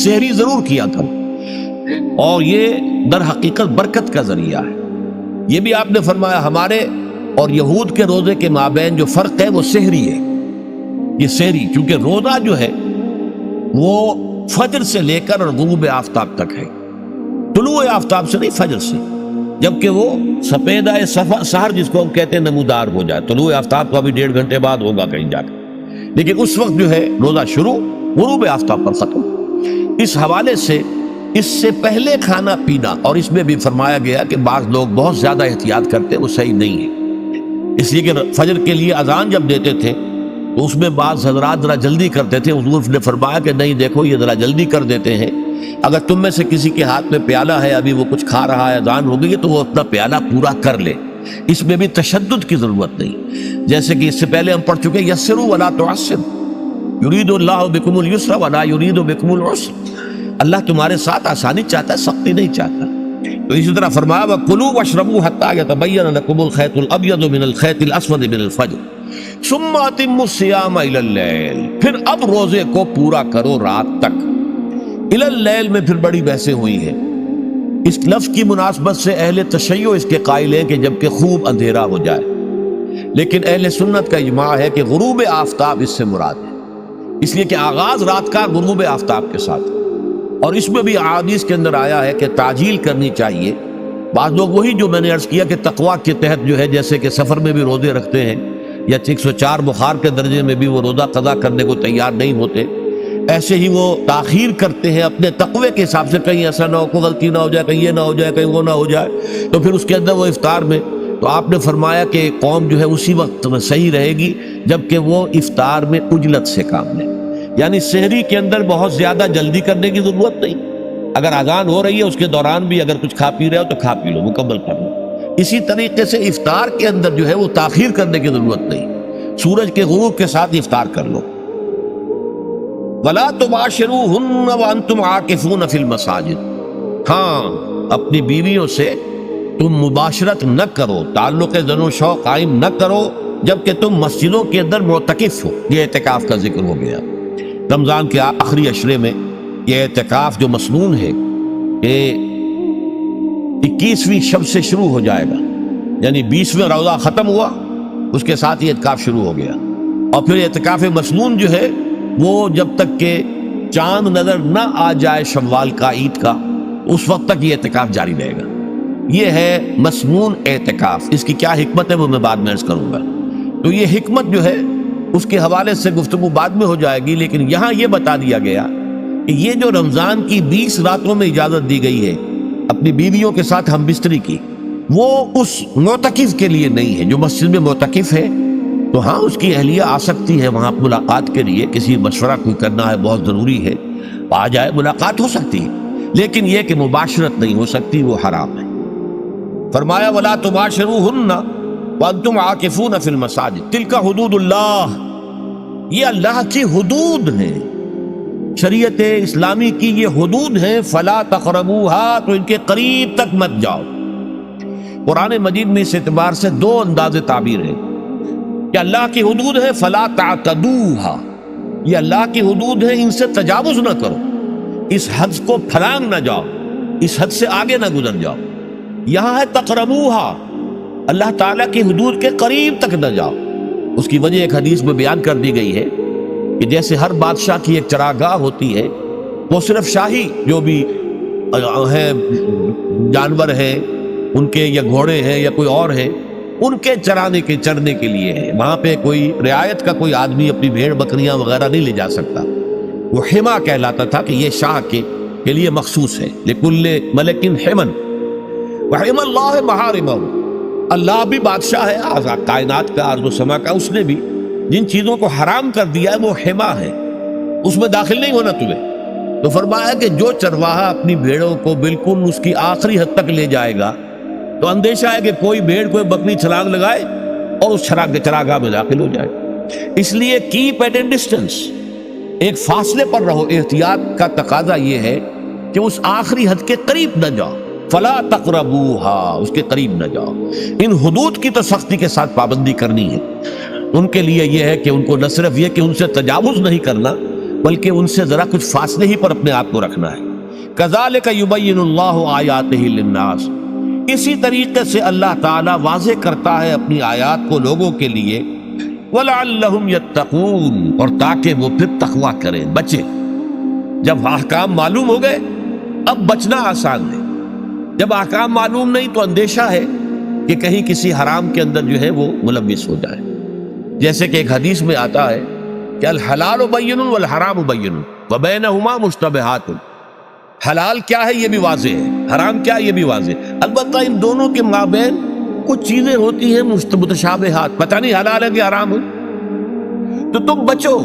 سحری ضرور کیا کرو، اور یہ در حقیقت برکت کا ذریعہ ہے۔ یہ بھی آپ نے فرمایا ہمارے اور یہود کے روزے کے مابین جو فرق ہے وہ سحری ہے۔ یہ سحری چونکہ روزہ جو ہے وہ فجر سے لے کر اور غروب آفتاب تک ہے، طلوع آفتاب سے نہیں، فجر سے، جبکہ وہ سفیدہ سحر جس کو ہم کہتے ہیں نمودار ہو جائے۔ طلوع آفتاب کو ابھی 1.5 گھنٹے بعد ہوگا کہیں جا کر، لیکن اس وقت جو ہے روزہ شروع، غروب آفتاب پر ختم۔ اس حوالے سے اس سے پہلے کھانا پینا، اور اس میں بھی فرمایا گیا کہ بعض لوگ بہت زیادہ احتیاط کرتے، وہ صحیح نہیں ہے، اس لیے کہ فجر کے لیے اذان جب دیتے تھے تو اس میں بعض حضرات ذرا جلدی کرتے تھے۔ حضور نے فرمایا کہ نہیں، دیکھو یہ ذرا جلدی کر دیتے ہیں، اگر تم میں سے کسی کے ہاتھ میں پیالہ ہے، ابھی وہ کچھ کھا رہا ہے، اذان ہو گئی ہے، تو وہ اپنا پیالہ پورا کر لے۔ اس میں بھی تشدد کی ضرورت نہیں، جیسے کہ اس سے پہلے ہم پڑھ چکے یسروا ولا تعسروا یرید اللہ بکم اليسر ولا یرید بکم العسر۔ اللہ تمہارے ساتھ آسانی چاہتا ہے، سختی نہیں چاہتا۔ تو اسی طرح فرمایا وَكُلُوا وَاشْرَبُوا حَتَّى يَتَبَيَّنَ لَكُمُ الْخَيْطُ الْأَبْيَضُ مِنَ الْخَيْطِ الْأَسْوَدِ مِنَ الْفَجْرِ ثُمَّ أَتِمُّوا الصِّيَامَ إِلَى اللَّيْلِ، پھر اب روزے کو پورا کرو رات تک۔ إِلَى اللَّيْلِ میں پھر بڑی بحثیں ہوئی ہیں۔ اس لفظ کی مناسبت سے اہل تشیع اس کے قائل ہیں کہ جبکہ خوب اندھیرا ہو جائے، لیکن اہل سنت کا اجماع ہے کہ غروب آفتاب اس سے مراد ہے، اس لیے کہ آغاز رات کا غروب آفتاب کے ساتھ، اور اس میں بھی احادیث کے اندر آیا ہے کہ تعجیل کرنی چاہیے۔ بعض لوگ وہی جو میں نے عرض کیا کہ تقویٰ کے تحت جو ہے، جیسے کہ سفر میں بھی روزے رکھتے ہیں، یا 104 بخار کے درجے میں بھی وہ روزہ قضا کرنے کو تیار نہیں ہوتے، ایسے ہی وہ تاخیر کرتے ہیں اپنے تقوی کے حساب سے، کہیں ایسا نہ ہو، کوئی غلطی نہ ہو جائے، کہیں یہ نہ ہو جائے، کہیں وہ نہ ہو جائے، تو پھر اس کے اندر وہ افطار میں، تو آپ نے فرمایا کہ قوم جو ہے اسی وقت صحیح رہے گی جبکہ وہ افطار میں عجلت سے کام لے، یعنی سحری کے اندر بہت زیادہ جلدی کرنے کی ضرورت نہیں، اگر اذان ہو رہی ہے اس کے دوران بھی اگر کچھ کھا پی رہے ہو تو کھا پی لو، مکمل کر لو۔ اسی طریقے سے افطار کے اندر جو ہے وہ تاخیر کرنے کی ضرورت نہیں، سورج کے غروب کے ساتھ افطار کر لو۔ وَلَا تُبَاشِرُوهُنَّ وَأَنْتُمْ عَاكِفُونَ فِي الْمَسَاجِدِ، ہاں اپنی بیویوں سے تم مباشرت نہ کرو، تعلق زن و شوق قائم نہ کرو جبکہ تم مسجدوں کے اندر معتکف ہو۔ یہ اعتکاف کا ذکر ہو گیا۔ رمضان کے آخری عشرے میں یہ اعتکاف جو مسنون ہے کہ 21ویں شب سے شروع ہو جائے گا، یعنی 20واں روزہ ختم ہوا اس کے ساتھ یہ اعتکاف شروع ہو گیا، اور پھر اعتکاف مسنون جو ہے وہ جب تک کہ چاند نظر نہ آ جائے شوال کا، عید کا، اس وقت تک یہ اعتکاف جاری رہے گا۔ یہ ہے مسنون اعتکاف۔ اس کی کیا حکمت ہے وہ میں بعد میں عرض کروں گا۔ تو یہ حکمت جو ہے اس کے حوالے سے گفتگو بعد میں ہو جائے گی، لیکن یہاں یہ بتا دیا گیا کہ یہ جو رمضان کی 20 راتوں میں اجازت دی گئی ہے اپنی بیویوں کے ساتھ ہم بستری کی، وہ اس معتکف کے لیے نہیں ہے۔ جو مسجد میں معتکف ہے تو ہاں اس کی اہلیہ آ سکتی ہے وہاں ملاقات کے لیے، کسی مشورہ کوئی کرنا ہے بہت ضروری ہے، آ جائے، ملاقات ہو سکتی ہے، لیکن یہ کہ مباشرت نہیں ہو سکتی، وہ حرام ہے۔ فرمایا وَلَا تُبَاشِرُوهُنَّ وَأَنْتُمْ عَاكِفُونَ فِي الْمَسَاجِدِ تِلْكَ حُدُودُ اللَّهِ، یہ اللہ کی حدود ہیں، شریعت اسلامی کی یہ حدود ہیں۔ فَلَا تَقْرَبُوهَا، تو ان کے قریب تک مت جاؤ۔ قرآن مجید میں اس اعتبار سے دو انداز تعبیر ہے کہ اللہ کی حدود ہے فَلَا تَعْتَدُوهَا، یہ اللہ کی حدود ہے، ان سے تجاوز نہ کرو، اس حد کو پھلانگ نہ جاؤ، اس حد سے آگے نہ گزر جاؤ۔ یہاں ہے تقربوها، اللہ تعالیٰ کی حدود کے قریب تک نہ جاؤ۔ اس کی وجہ ایک حدیث میں بیان کر دی گئی ہے کہ جیسے ہر بادشاہ کی ایک چراگاہ ہوتی ہے، وہ صرف شاہی جو بھی ہیں جانور ہیں ان کے، یا گھوڑے ہیں یا کوئی اور ہیں، ان کے چرانے کے چرنے کے لیے ہے، وہاں پہ کوئی رعایت کا کوئی آدمی اپنی بھیڑ بکریاں وغیرہ نہیں لے جا سکتا۔ وہ حما کہلاتا تھا کہ یہ شاہ کے لیے مخصوص ہے، لکل ملک حمن وحم اللہ محارمہ، اللہ بھی بادشاہ ہے کائنات کا، ارض و سما کا، اس نے بھی جن چیزوں کو حرام کر دیا ہے وہ حما ہے، اس میں داخل نہیں ہونا تمہیں۔ تو فرمایا کہ جو چرواہا اپنی بھیڑوں کو بالکل اس کی آخری حد تک لے جائے گا تو اندیشہ ہے کہ کوئی بھیڑ کوئی بکری چھلانگ لگائے اور اس چراگاہ میں داخل ہو جائے۔ اس لیے کیپ ایٹ اے ڈسٹینس، ایک فاصلے پر رہو۔ احتیاط کا تقاضا یہ ہے کہ اس آخری حد کے قریب نہ جاؤ، فلا تقربوها، اس کے قریب نہ جاؤ۔ ان حدود کی تو سختی کے ساتھ پابندی کرنی ہے۔ ان کے لیے یہ ہے کہ ان کو نہ صرف یہ کہ ان سے تجاوز نہیں کرنا، بلکہ ان سے ذرا کچھ فاصلے ہی پر اپنے آپ کو رکھنا ہے۔ کذالک یبین اللہ آیاتہ للناس، اسی طریقے سے اللہ تعالیٰ واضح کرتا ہے اپنی آیات کو لوگوں کے لیے، وَلَعَلَّهُمْ يَتَّقُونَ، اور تاکہ وہ پھر تقویٰ کریں، بچیں۔ جب احکام معلوم ہو گئے اب بچنا آسان ہے، جب احکام معلوم نہیں تو اندیشہ ہے کہ کہیں کسی حرام کے اندر جو ہے وہ ملوث ہو جائے۔ جیسے کہ ایک حدیث میں آتا ہے کہ الحلال بین والحرام بین وبینہما مشتبہات، حلال کیا ہے یہ بھی واضح ہے، حرام کیا ہے یہ بھی واضح ہے، البتہ ان دونوں کے مابین کچھ چیزیں ہوتی ہیں متشابہات، پتہ نہیں حلال ہے کہ حرام ہے، تو تم بچو،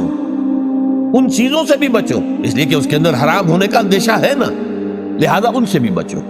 ان چیزوں سے بھی بچو، اس لیے کہ اس کے اندر حرام ہونے کا اندیشہ ہے نا، لہذا ان سے بھی بچو۔